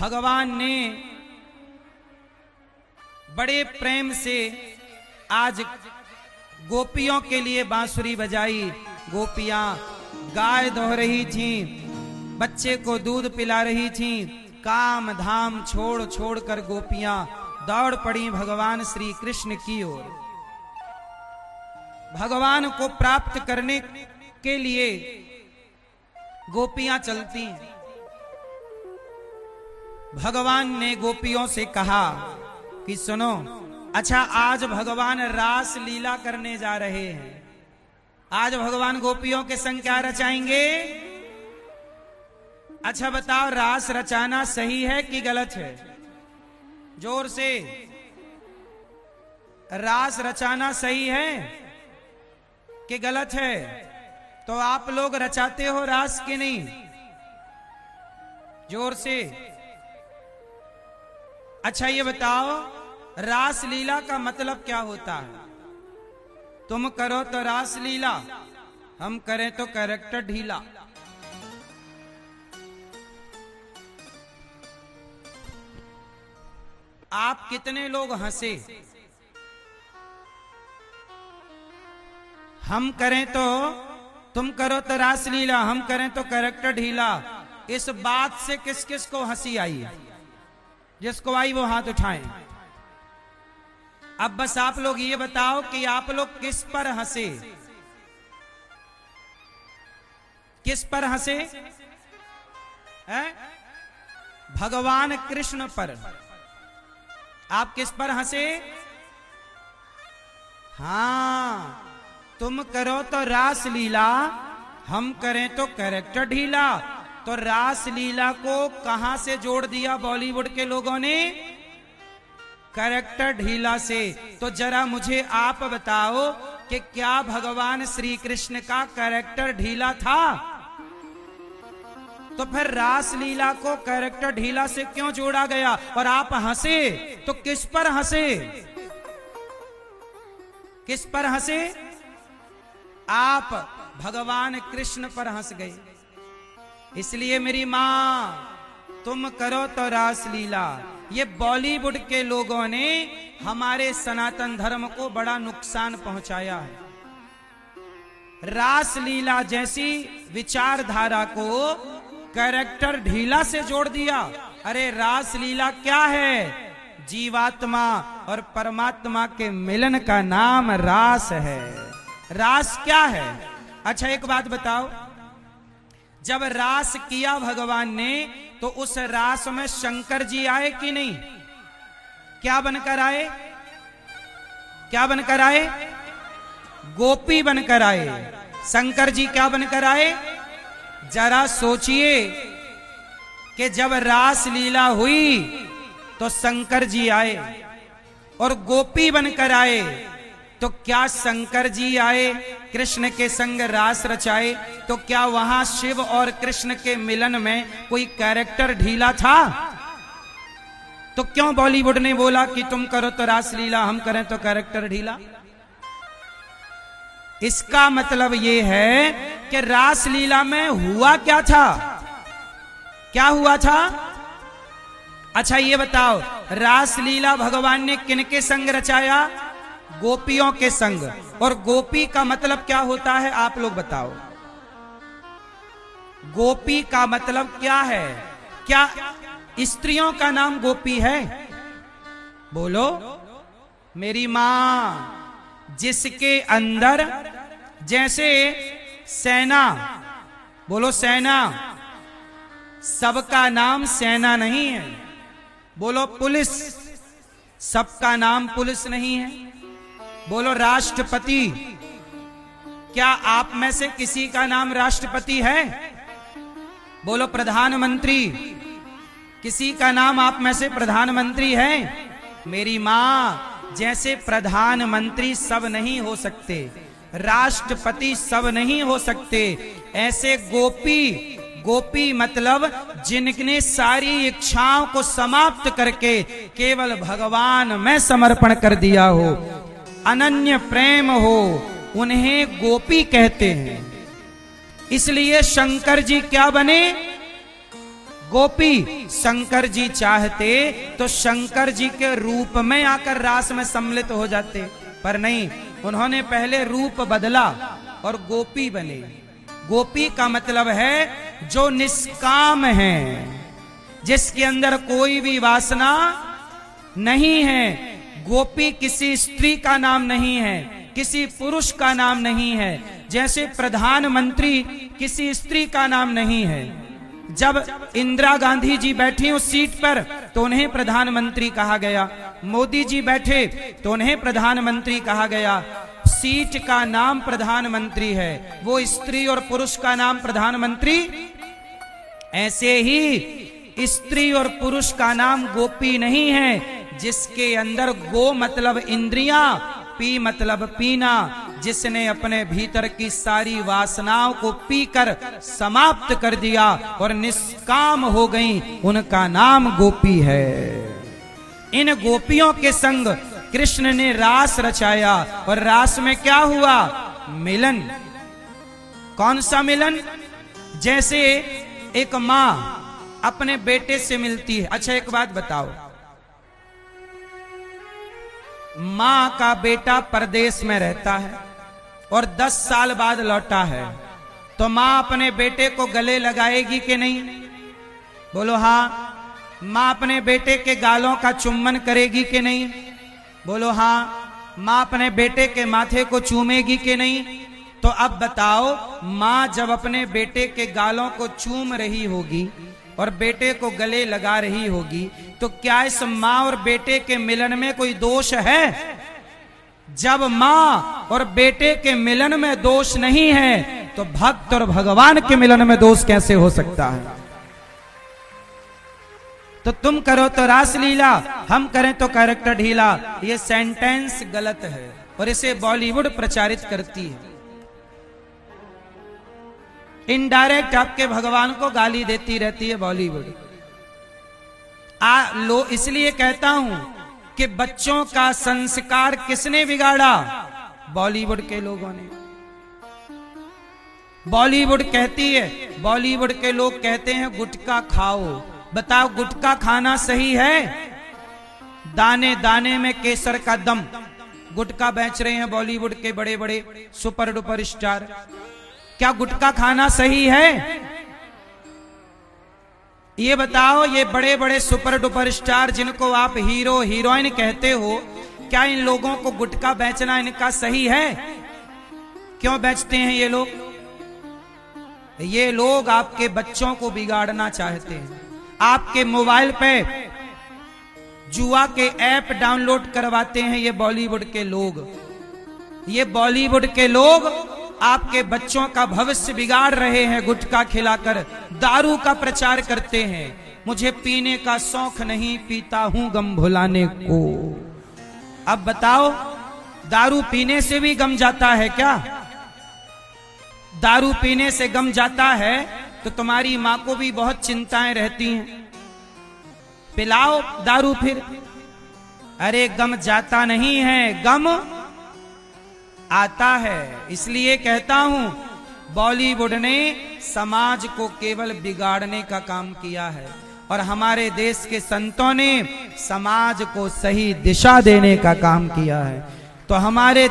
भगवान ने बड़े प्रेम से आज गोपियों के लिए बांसुरी बजाई। गोपियां गाय दोह रही थीं, बच्चे को दूध पिला रही थीं। काम धाम छोड़ छोड़ कर गोपियां दौड़ पड़ी भगवान श्री कृष्ण की ओर। भगवान को प्राप्त करने के लिए गोपियां चलती। भगवान ने गोपियों से कहा कि सुनो, अच्छा आज भगवान रास लीला करने जा रहे हैं। आज भगवान गोपियों के संग क्या रचाएंगे? अच्छा बताओ, रास रचाना सही है कि गलत है? जोर से, रास रचाना सही है कि गलत है? तो आप लोग रचाते हो रास कि नहीं? जोर से। अच्छा ये बताओ, रास लीला का मतलब क्या होता है? तुम करो तो रास लीला, हम करें तो कैरेक्टर ढीला। आप कितने लोग हंसे? हम करें तो, तुम करो तो रास लीला, हम करें तो कैरेक्टर ढीला। इस बात से किस किस को हंसी आई? जिसको आई वो हाथ उठाएं। अब बस आप लोग ये बताओ कि आप लोग किस पर हंसे? किस पर हंसे? भगवान कृष्ण पर। आप किस पर हंसे? हां, तुम करो तो रास लीला, हम करें तो कैरेक्टर ढीला। तो रास लीला को कहां से जोड़ दिया बॉलीवुड के लोगों ने? कैरेक्टर ढीला से। तो जरा मुझे आप बताओ कि क्या भगवान श्री कृष्ण का कैरेक्टर ढीला था? तो फिर रास लीला को कैरेक्टर ढीला से क्यों जोड़ा गया? और आप हंसे तो किस पर हंसे? किस पर हंसे? आप भगवान कृष्ण पर हंस गए। इसलिए मेरी मां, तुम करो तो रास लीला, ये बॉलीवुड के लोगों ने हमारे सनातन धर्म को बड़ा नुकसान पहुंचाया है। रास लीला जैसी विचारधारा को कैरेक्टर ढीला से जोड़ दिया। अरे रास लीला क्या है? जीवात्मा और परमात्मा के मिलन का नाम रास है। रास क्या है? अच्छा एक बात बताओ, जब रास किया भगवान ने तो उस रास में शंकर जी आए कि नहीं? क्या बनकर आए? क्या बनकर आए? गोपी बनकर आए। शंकर जी क्या बनकर आए? जरा सोचिए कि जब रास लीला हुई तो शंकर जी आए और गोपी बनकर आए। तो क्या शंकर जी आए कृष्ण के संग रास रचाए? तो क्या वहां शिव और कृष्ण के मिलन में कोई कैरेक्टर ढीला था? तो क्यों बॉलीवुड ने बोला कि तुम करो तो रास लीला, हम करें तो कैरेक्टर ढीला? इसका मतलब यह है कि रास लीला में हुआ क्या था? क्या हुआ था? अच्छा ये बताओ, रास लीला भगवान ने किनके संग रचाया? गोपियों के संग। और गोपी का मतलब क्या होता है? आप लोग बताओ, गोपी का मतलब क्या है? क्या स्त्रियों का नाम गोपी है? बोलो मेरी मां। जिसके अंदर जैसे सेना, बोलो सेना, सबका नाम सेना नहीं है। बोलो पुलिस, सबका नाम पुलिस नहीं है। बोलो राष्ट्रपति, क्या आप में से किसी का नाम राष्ट्रपति है? बोलो प्रधानमंत्री, किसी का नाम आप में से प्रधानमंत्री है? मेरी मां, जैसे प्रधानमंत्री सब नहीं हो सकते, राष्ट्रपति सब नहीं हो सकते, ऐसे गोपी, गोपी मतलब जिनने सारी इच्छाओं को समाप्त करके केवल भगवान में समर्पण कर दिया हो, अनन्य प्रेम हो, उन्हें गोपी कहते हैं। इसलिए शंकर जी क्या बने? गोपी शंकर जी चाहते तो शंकर जी के रूप में आकर रास में सम्मिलित हो जाते, पर नहीं, उन्होंने पहले रूप बदला और गोपी बने। गोपी का मतलब है जो निष्काम है, जिसके अंदर कोई भी वासना नहीं है। गोपी किसी स्त्री का नाम नहीं है, किसी पुरुष का नाम नहीं है, जैसे प्रधानमंत्री किसी स्त्री का नाम नहीं है। जब इंदिरा गांधी जी बैठी उस सीट पर तो उन्हें प्रधानमंत्री कहा गया, मोदी जी बैठे तो उन्हें प्रधानमंत्री कहा गया। सीट का नाम प्रधानमंत्री है, वो स्त्री और पुरुष का नाम प्रधानमंत्री। ऐसे ही स्त्री और पुरुष का नाम गोपी नहीं है, जिसके अंदर गो मतलब इंद्रियां, पी मतलब पीना, जिसने अपने भीतर की सारी वासनाओं को पीकर समाप्त कर दिया और निष्काम हो गई, उनका नाम गोपी है। इन गोपियों के संग कृष्ण ने रास रचाया और रास में क्या हुआ? मिलन। कौन सा मिलन? जैसे एक मां अपने बेटे से मिलती है। अच्छा एक बात बताओ, मां का बेटा परदेश में रहता है और 10 साल बाद लौटा है, तो मां अपने बेटे को गले लगाएगी कि नहीं? बोलो हाँ। मां अपने बेटे के गालों का चुम्बन करेगी कि नहीं? बोलो हाँ। मां अपने बेटे के माथे को चूमेगी कि नहीं? तो अब बताओ, मां जब अपने बेटे के गालों को चूम रही होगी और बेटे को गले लगा रही होगी, तो क्या इस मां और बेटे के मिलन में कोई दोष है? जब मां और बेटे के मिलन में दोष नहीं है, तो भक्त और भगवान के मिलन में दोष कैसे हो सकता है? तो तुम करो तो रासलीला, हम करें तो कैरेक्टर ढीला। ये सेंटेंस गलत है और इसे बॉलीवुड प्रचारित करती है। इनडायरेक्ट आपके भगवान को गाली देती रहती है बॉलीवुड। इसलिए कहता हूं कि बच्चों का संस्कार किसने बिगाड़ा? बॉलीवुड के लोगों ने। बॉलीवुड कहती है, बॉलीवुड के लोग कहते हैं गुटखा खाओ। बताओ गुटखा खाना सही है? दाने दाने में केसर का दम। गुटखा बेच रहे हैं बॉलीवुड के बड़े बड़े सुपर डुपर स्टार। क्या गुटखा खाना सही है? ये बताओ, ये बड़े बड़े सुपर डुपर स्टार जिनको आप हीरो हीरोइन कहते हो, क्या इन लोगों को गुटखा बेचना इनका सही है? क्यों बेचते हैं ये लोग? ये लोग आपके बच्चों को बिगाड़ना चाहते हैं। आपके मोबाइल पे जुआ के ऐप डाउनलोड करवाते हैं ये बॉलीवुड के लोग। ये बॉलीवुड के लोग आपके बच्चों का भविष्य बिगाड़ रहे हैं। गुटखा खिलाकर दारू का प्रचार करते हैं। मुझे पीने का शौक नहीं, पीता हूं गम भुलाने को। अब बताओ, दारू पीने से भी गम जाता है क्या? दारू पीने से गम जाता है तो तुम्हारी मां को भी बहुत चिंताएं रहती हैं। पिलाओ दारू फिर। अरे गम जाता नहीं है, गम आता है। इसलिए कहता हूं, बॉलीवुड ने समाज को केवल बिगाड़ने का काम किया है और हमारे देश के संतों ने समाज को सही दिशा देने का काम किया है। तो हमारे